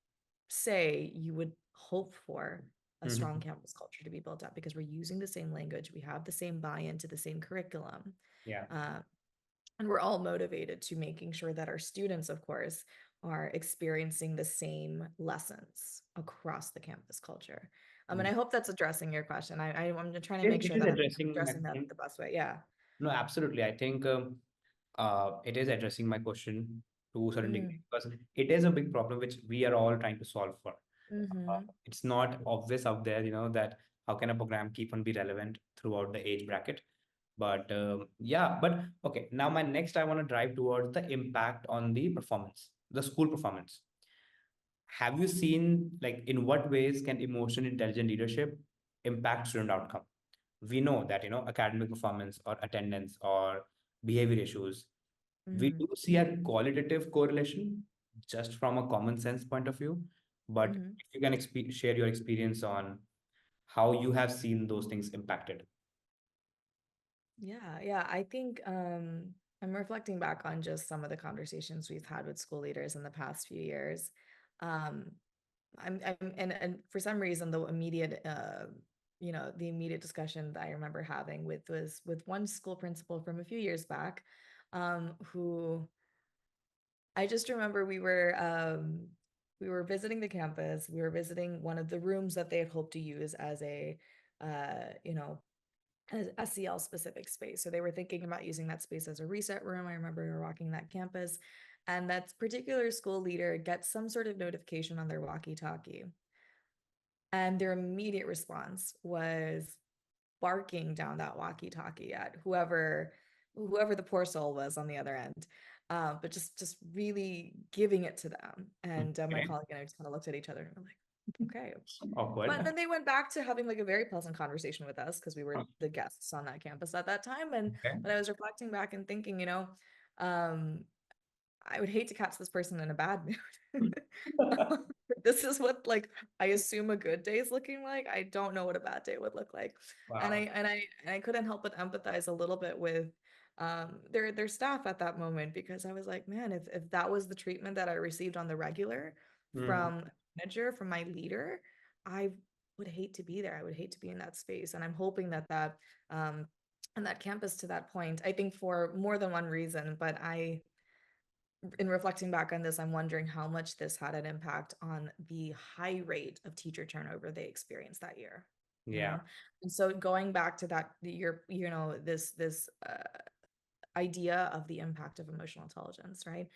say you would hope for a strong Mhm. campus culture to be built up, because we're using the same language, we have the same buy-in to the same curriculum, Yeah. uh, and we're all motivated to making sure that our students, of course, are experiencing the same lessons across the campus culture. And I hope that's addressing your question. I'm trying to make It sure is that I'm addressing my addressing that question. the best way. Yeah. No, absolutely. I think it is addressing my question to a certain degree Mm, because it is a big problem which we are all trying to solve for. mm-hmm. It's not obvious out there, that how can a program keep on be relevant throughout the age bracket. But yeah, but okay. Now my next, I want to drive towards the impact on the performance, the school performance. Have you seen, like, in what ways can emotion intelligent leadership impact student outcome? We know that, academic performance or attendance or behavior issues, we Mm-hmm. do see a qualitative correlation just from a common sense point of view. But Mm-hmm. if you can share your experience on how you have seen those things impacted. Yeah, I think I'm reflecting back on just some of the conversations we've had with school leaders in the past few years. Um, and for some reason, the immediate discussion that I remember having was with one school principal from a few years back, who I just remember we were visiting the campus. We were visiting one of the rooms that they had hoped to use as a uh, you know a SEL specific space. So they were thinking about using that space as a reset room. I remember we were walking that campus, and that particular school leader gets some sort of notification on their walkie-talkie. And their immediate response was barking down that walkie-talkie at whoever the poor soul was on the other end. But just really giving it to them. And my Okay. colleague and I just kind of looked at each other and I'm like, okay. But Awkward. then they went back to having like a very pleasant conversation with us because we were the guests on that campus at that time. And Okay. when I was reflecting back and thinking, um, I would hate to catch this person in a bad mood. This is what, like, I assume a good day is looking like. I don't know what a bad day would look like. And Wow. I couldn't help but empathize a little bit with their staff at that moment, because I was like, man, if that was the treatment that I received on the regular Mhm. from a manager, from my leader, I would hate to be there. I would hate to be in that space. And I'm hoping that um and that campus, to that point, I think for more than one reason, but in reflecting back on this, I'm wondering how much this had an impact on the high rate of teacher turnover they experienced that year. You Yeah. know, and so going back to that, this idea of the impact of emotional intelligence, right?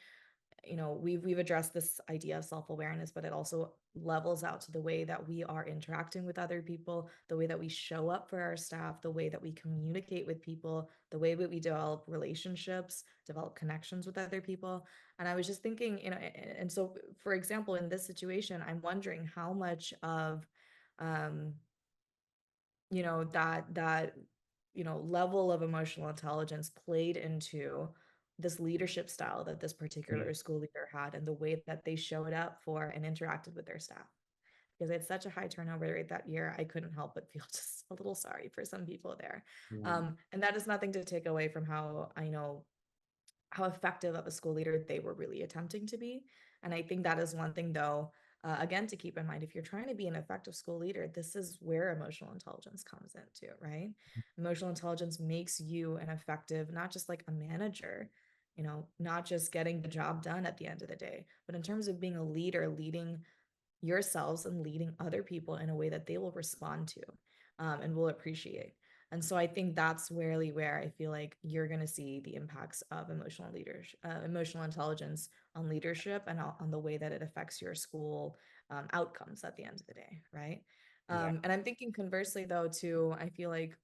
We've addressed this idea of self-awareness, but it also levels out to the way that we are interacting with other people, the way that we show up for our staff, the way that we communicate with people, the way that we develop relationships, develop connections with other people. And I was just thinking, and so for example, in this situation, I'm wondering how much of um that level of emotional intelligence played into this leadership style that this particular school leader had, and the way that they showed up for and interacted with their staff. Because it's such a high turnover rate that year, I couldn't help but feel just a little sorry for some people there. And that is nothing to take away from how I know how effective of a school leader they were really attempting to be. And I think that is one thing, though, again, to keep in mind. If you're trying to be an effective school leader, this is where emotional intelligence comes into, right? Emotional intelligence makes you an effective, not just like a manager, not just getting the job done at the end of the day, but in terms of being a leader, leading yourselves and leading other people in a way that they will respond to, and will appreciate. And so I think that's really where I feel like you're going to see the impacts of emotional intelligence on leadership and on the way that it affects your school outcomes at the end of the day, right? Yeah. And I'm thinking conversely, though, too, I feel like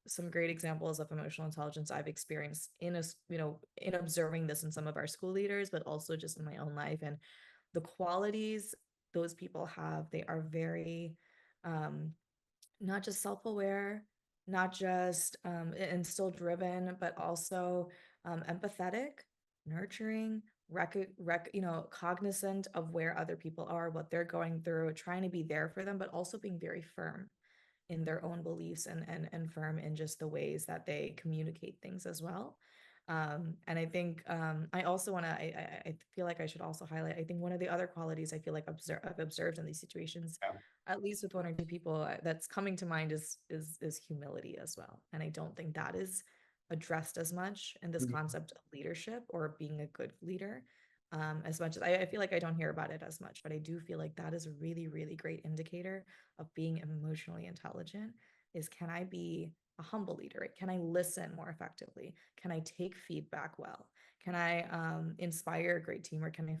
some great examples of emotional intelligence I've experienced in observing this in some of our school leaders, but also just in my own life. And the qualities those people have, they are very um, not just self-aware, not just and still driven, but also empathetic, nurturing, cognizant of where other people are, what they're going through, trying to be there for them, but also being very firm in their own beliefs, and firm in just the ways that they communicate things as well. And I think I also want to, I feel like I should also highlight, I think one of the other qualities I feel like I've observed in these situations, Yeah. at least with one or two people, that's coming to mind is humility as well. And I don't think that is addressed as much in this concept of leadership or being a good leader. As much as I feel like I don't hear about it as much, but I do feel like that is a really, really great indicator of being emotionally intelligent. Is, can I be a humble leader? Can I listen more effectively? Can I take feedback well? Can I inspire a great team? Or can I,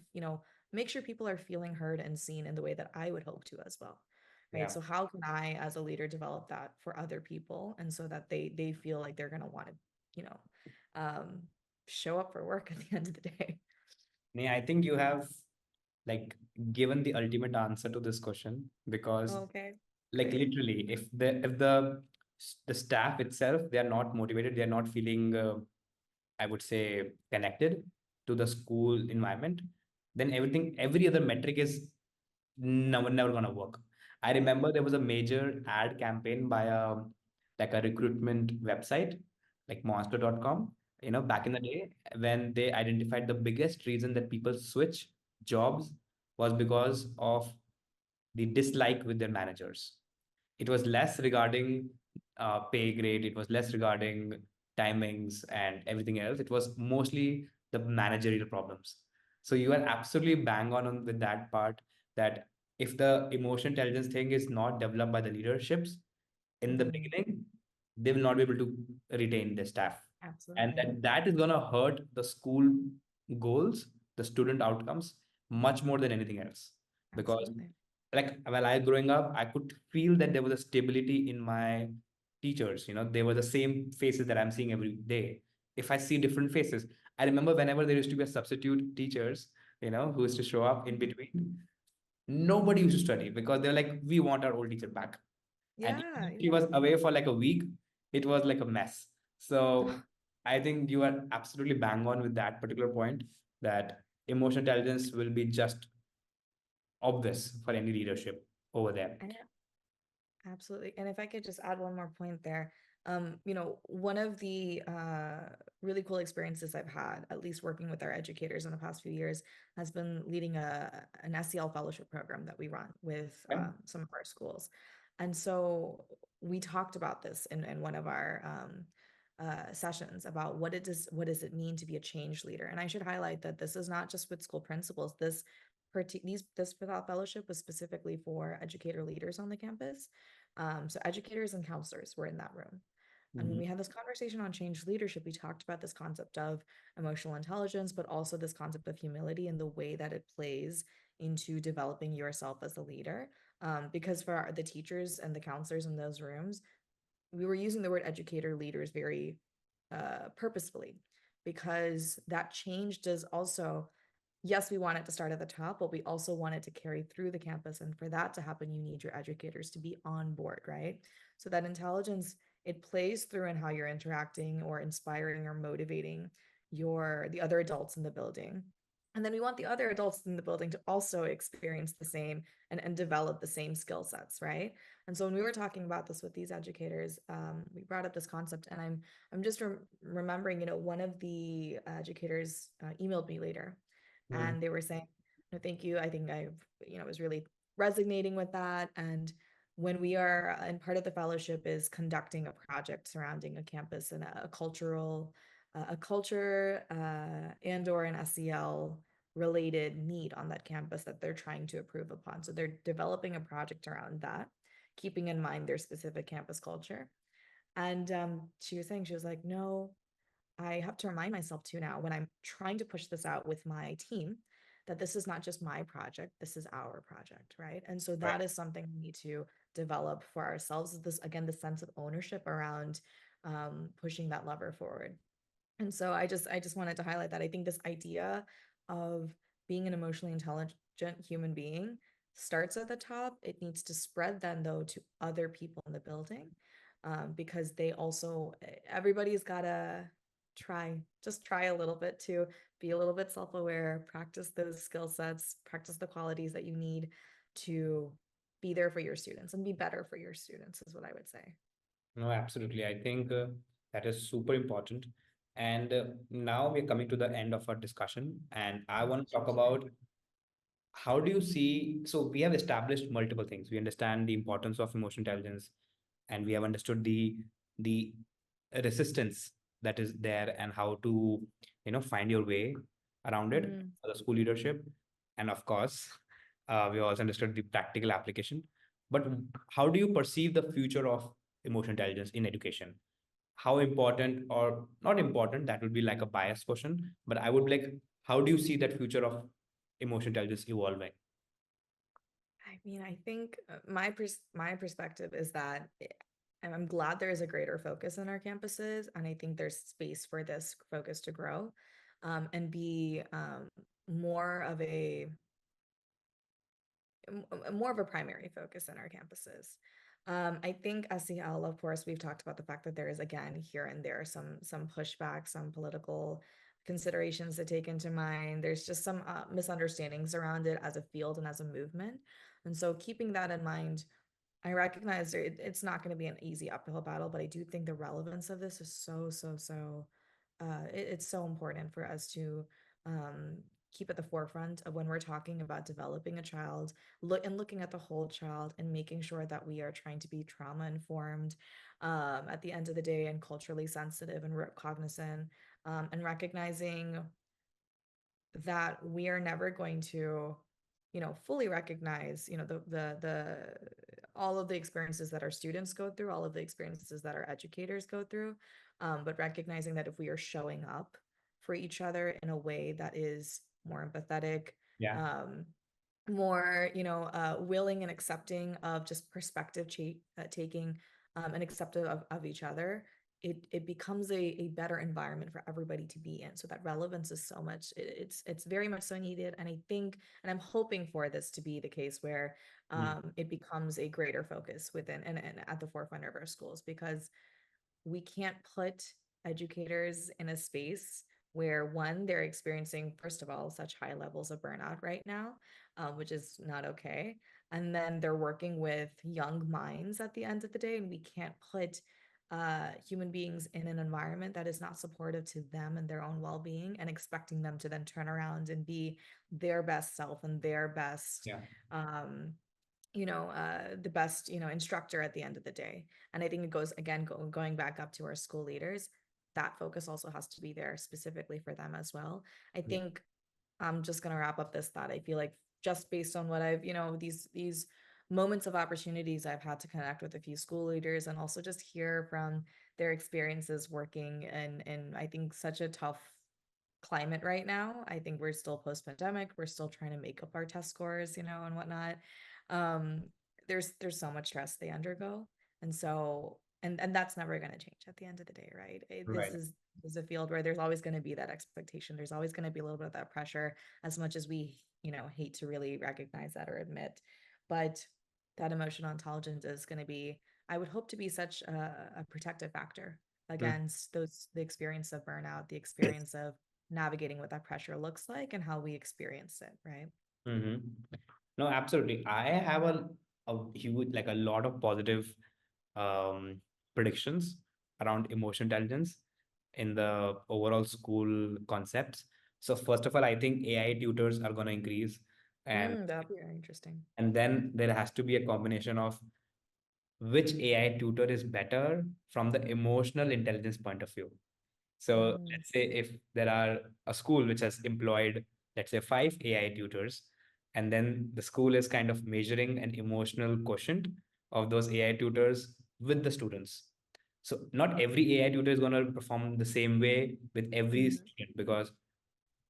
make sure people are feeling heard and seen in the way that I would hope to as well? Right. Yeah. So how can I, as a leader, develop that for other people, and so that they feel like they're going to want to, you know, um, show up for work at the end of the day? I think you have like given the ultimate answer to this question, because Okay. like Great. literally if the staff itself, they are not motivated, they are not feeling I would say connected to the school environment, then every other metric is never gonna work. I remember there was a major ad campaign by a recruitment website like monster.com, back in the day, when they identified the biggest reason that people switch jobs was because of the dislike with their managers. It was less regarding pay grade, it was less regarding timings and everything else. It was mostly the managerial problems. So you are absolutely bang on with that part, that if the emotional intelligence thing is not developed by the leaderships in the Mhm. beginning, they will not be able to retain their staff. And Absolutely. that is going to hurt the school goals, the student outcomes, much more than anything else. Because Absolutely. like while I growing up, I could feel that there was a stability in my teachers. They were the same faces that I'm seeing every day. If I see different faces, I remember whenever there used to be a substitute teachers, who used to show up in between, nobody used to study because they're like, we want our old teacher back. And even Yeah. if he was away for like a week, it was like a mess. So I think you are absolutely bang on with that particular point, that emotional intelligence will be just obvious for any leadership over there. And absolutely. And if I could just add one more point there, one of the really cool experiences I've had, at least working with our educators in the past few years, has been leading an SEL fellowship program that we run with Okay. some of our schools. And so we talked about this in one of our sessions about what does it mean to be a change leader. And I should highlight that this is not just with school principals. This fellowship was specifically for educator leaders on the campus. So educators and counselors were in that room. And when we had this conversation on change leadership, we talked about this concept of emotional intelligence, but also this concept of humility and the way that it plays into developing yourself as a leader. Because for the teachers and the counselors in those rooms, we were using the word educator leaders very purposefully, because that change does also, yes, we want it to start at the top, but we also want it to carry through the campus. And for that to happen, you need your educators to be on board, right? So that intelligence, it plays through in how you're interacting or inspiring or motivating the other adults in the building. And then we want the other adults in the building to also experience the same and develop the same skill sets, right? And so when we were talking about this with these educators, we brought up this concept, and I'm just remembering, one of the educators emailed me later, and they were saying, no, thank you. I think was really resonating with that. And when we are, and part of the fellowship is conducting a project surrounding a campus and a culture and or an SEL related need on that campus that they're trying to improve upon. So they're developing a project around that, keeping in mind their specific campus culture. And she was saying, she was like, no, I have to remind myself too now when I'm trying to push this out with my team, that this is not just my project, this is our project, right? And so that is something we need to develop for ourselves. Is this, again, the sense of ownership around pushing that lever forward. And so I just wanted to highlight that. I think this idea of being an emotionally intelligent human being starts at the top. It needs to spread then, though, to other people in the building, because they also, everybody's got to just try a little bit to be a little bit self-aware, practice those skill sets, practice the qualities that you need to be there for your students and be better for your students, is what I would say. No, absolutely. I think that is super important. And now we're coming to the end of our discussion, and I want to talk about how do you see, so we have established multiple things. We understand the importance of emotional intelligence, and we have understood the resistance that is there and how to find your way around it for the school leadership. And of course, we also understood the practical application. But how do you perceive the future of emotional intelligence in education? How important or not important, that would be like a biased question, but I would like, how do you see that future of emotional intelligence evolving? I mean, I think my perspective is that I'm glad there is a greater focus in our campuses, and I think there's space for this focus to grow, and be more of a primary focus in our campuses. I think SEL, of course, we've talked about the fact that there is, again, here and there some pushback, some political considerations to take into mind. There's just some misunderstandings around it as a field and as a movement. And so keeping that in mind, I recognize it's not going to be an easy uphill battle, but I do think the relevance of this is so it's so important for us to um, keep at the forefront of when we're talking about developing a child, looking at the whole child and making sure that we are trying to be trauma informed at the end of the day, and culturally sensitive and cognizant, and recognizing that we are never going to fully recognize the all of the experiences that our students go through, all of the experiences that our educators go through, but recognizing that if we are showing up for each other in a way that is more empathetic, Yeah. more willing and accepting of just perspective taking, and accepting of each other, it becomes a better environment for everybody to be in. So that relevance is so much, it's very much so needed. And I think, and I'm hoping for this to be the case where it becomes a greater focus within and at the forefront of our schools, because we can't put educators in a space where, one, they're experiencing, first of all, such high levels of burnout right now, which is not okay. And then they're working with young minds at the end of the day, and we can't put human beings in an environment that is not supportive to them and their own well-being, and expecting them to then turn around and be their best self and their best the best instructor at the end of the day. And I think it goes, again, going back up to our school leaders, that focus also has to be there specifically for them as well. I think I'm just going to wrap up this thought. I feel like just based on what I've, these moments of opportunities I've had to connect with a few school leaders and also just hear from their experiences working in I think such a tough climate right now. I think we're still post-pandemic. We're still trying to make up our test scores, and whatnot. Um, there's so much stress they undergo. And so and that's never going to change at the end of the day, right? This Right. is a field where there's always going to be that expectation. There's always going to be a little bit of that pressure, as much as we, hate to really recognize that or admit. But that emotional intelligence is going to be, I would hope to be such a protective factor against the experience of burnout, the experience of navigating what that pressure looks like and how we experience it, right? Mm-hmm. No, absolutely. I have a huge, like a lot of positive um, predictions around emotional intelligence in the overall school concepts. So first of all, I think AI tutors are going to increase, and That'll be very interesting. then there has to be a combination of which AI tutor is better from the emotional intelligence point of view. So let's say if there are a school which has employed, let's say, 5 AI tutors, and then the school is kind of measuring an emotional quotient of those AI tutors with the students. So not every AI tutor is going to perform the same way with every student, because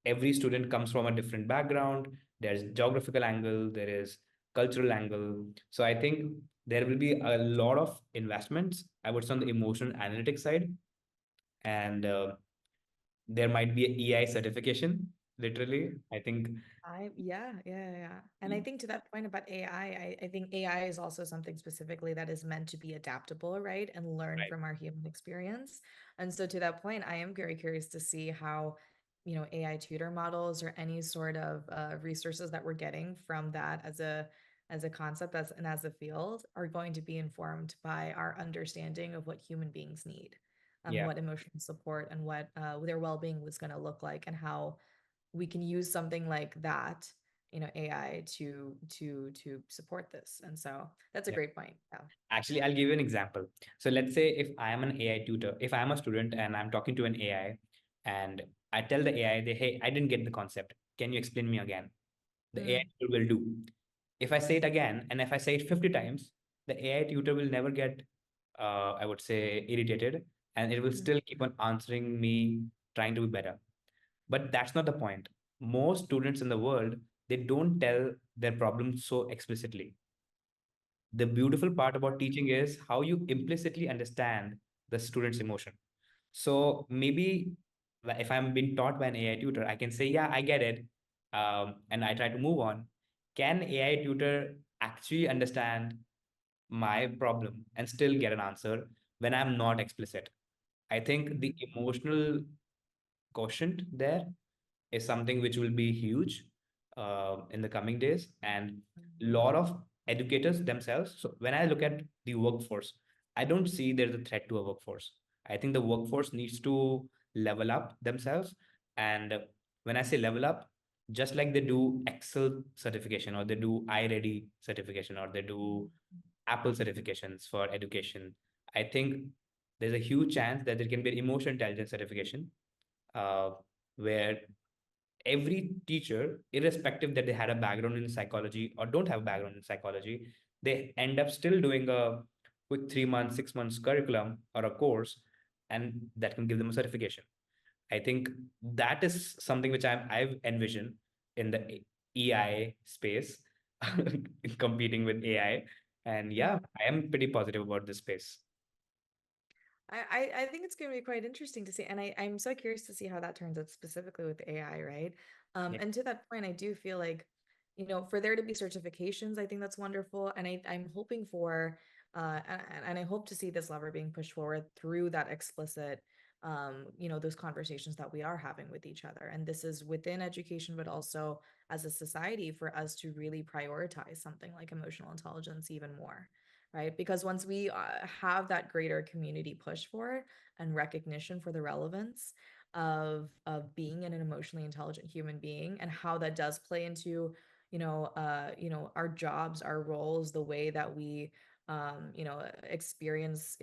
every student comes from a different background. There's geographical angle, there is cultural angle. So I think there will be a lot of investments, I would say, on the emotional analytics side. And there might be an EI certification, literally. I think. Yeah. And I think to that point about AI, I think AI is also something specifically that is meant to be adaptable, right? And learn Right. from our human experience. And so to that point, I am very curious to see how, AI tutor models or any sort of resources that we're getting from that as a concept and as a field are going to be informed by our understanding of what human beings need, Yeah. what emotional support and what their well-being was going to look like, and how we can use something like that, AI to support this. And so that's a Yeah. great point. Yeah. Actually, I'll give you an example. So let's say if I am an AI tutor, if I'm a student and I'm talking to an AI, and I tell the AI, hey, I didn't get the concept. Can you explain me again? The AI Mm, tutor will do. If I say it again, and if I say it 50 times, the AI tutor will never get, I would say, irritated, and it will mm, still keep on answering me, trying to be better. But that's not the point. Most students in the world, they don't tell their problems so explicitly. The beautiful part about teaching is how you implicitly understand the student's emotion. So maybe if I'm being taught by an AI tutor, I can say, yeah, I get it. And I try to move on. Can AI tutor actually understand my problem and still get an answer when I'm not explicit? I think the emotional quotient there is something which will be huge in the coming days, and a lot of educators themselves. So when I look at the workforce, I don't see there's a threat to a workforce. I think the workforce needs to level up themselves. And when I say level up, just like they do Excel certification, or they do iReady certification, or they do Apple certifications for education, I think there's a huge chance that there can be an emotional intelligence certification, uh, where every teacher, irrespective that they had a background in psychology or don't have a background in psychology, they end up still doing a quick 3 months, 6 months curriculum or a course, and that can give them a certification. I think that is something which I've envisioned in the EI space, competing with AI. And yeah, mm. I am pretty positive about this space. I think it's going to be quite interesting to see. And I'm so curious to see how that turns out specifically with AI, right? Yeah. And to that point, I do feel like, for there to be certifications, I think that's wonderful. And I'm hoping for, and I hope to see this lever being pushed forward through that explicit, those conversations that we are having with each other. And this is within education, but also as a society for us to really prioritize something like emotional intelligence even more, right? Because once we have that greater community push for it and recognition for the relevance of being an emotionally intelligent human being and how that does play into our jobs, our roles, the way that we experience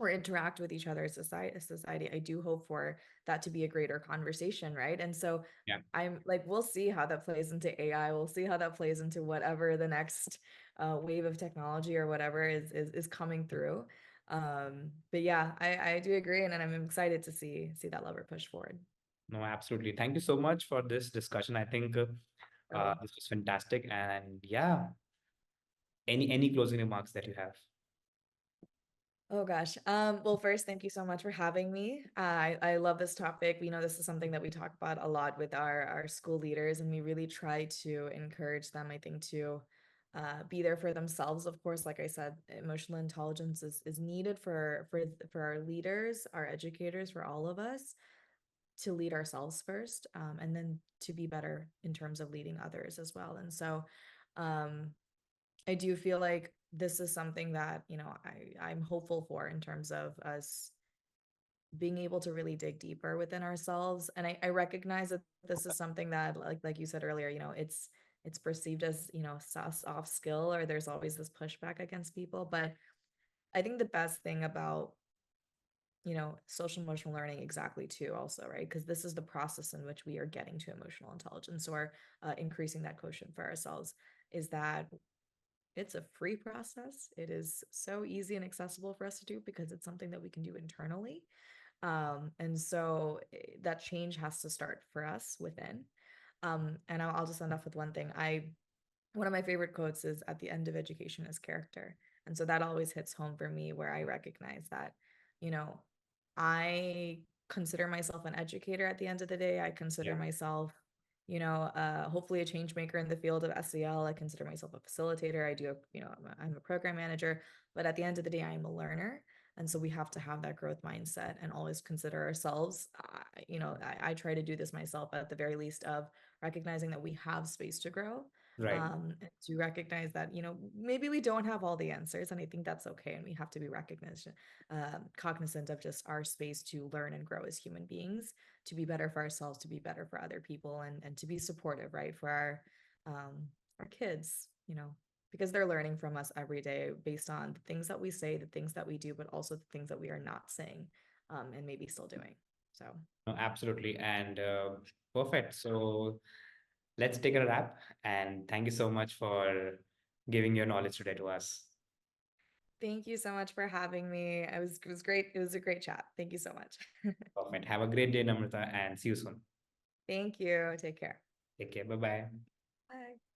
or interact with each other as society, I do hope for that to be a greater conversation, right? And so Yeah. I'm like, we'll see how that plays into AI. We'll see how that plays into whatever the next wave of technology or whatever is coming through. But yeah, I do agree, and I'm excited to see that lever push forward. No, absolutely. Thank you so much for this discussion. I think Really. this was fantastic. And yeah, any closing remarks that you have? Oh gosh. Well, first, thank you so much for having me. I love this topic. We know this is something that we talk about a lot with our school leaders, and we really try to encourage them, I think, to be there for themselves. Of course, like I said, emotional intelligence is needed for our leaders, our educators, for all of us to lead ourselves first, and then to be better in terms of leading others as well. And so, um, I do feel like this is something that, I'm hopeful for in terms of us being able to really dig deeper within ourselves. And I recognize that this is something that, like you said earlier, it's perceived as, soft skill, or there's always this pushback against people. But I think the best thing about, social emotional learning exactly too also, right? Because this is the process in which we are getting to emotional intelligence, or increasing that quotient for ourselves, is that it's a free process. It is so easy and accessible for us to do because it's something that we can do internally. And so that change has to start for us within. And I'll just end off with one thing. One of my favorite quotes is, "At the end of education is character." And so that always hits home for me, where I recognize that, you know, I consider myself an educator at the end of the day. I consider Yeah. myself, hopefully a change maker in the field of SEL. I consider myself a facilitator. I'm a program manager, but at the end of the day, I am a learner. And so we have to have that growth mindset and always consider ourselves. I try to do this myself, at the very least, of recognizing that we have space to grow, Right. and to recognize that, maybe we don't have all the answers, and I think that's okay. And we have to be cognizant of just our space to learn and grow as human beings, to be better for ourselves, to be better for other people, and to be supportive, right, for our kids, because they're learning from us every day based on the things that we say, the things that we do, but also the things that we are not saying, and maybe still doing. So No, absolutely. And perfect. So let's take a wrap. And thank you so much for giving your knowledge today to us. thank you so much for having me. It was great. It was a great chat. Thank you so much. Perfect. Have a great day, Namrata, and see you soon. Thank you. Take care. Take care. Bye bye. Bye.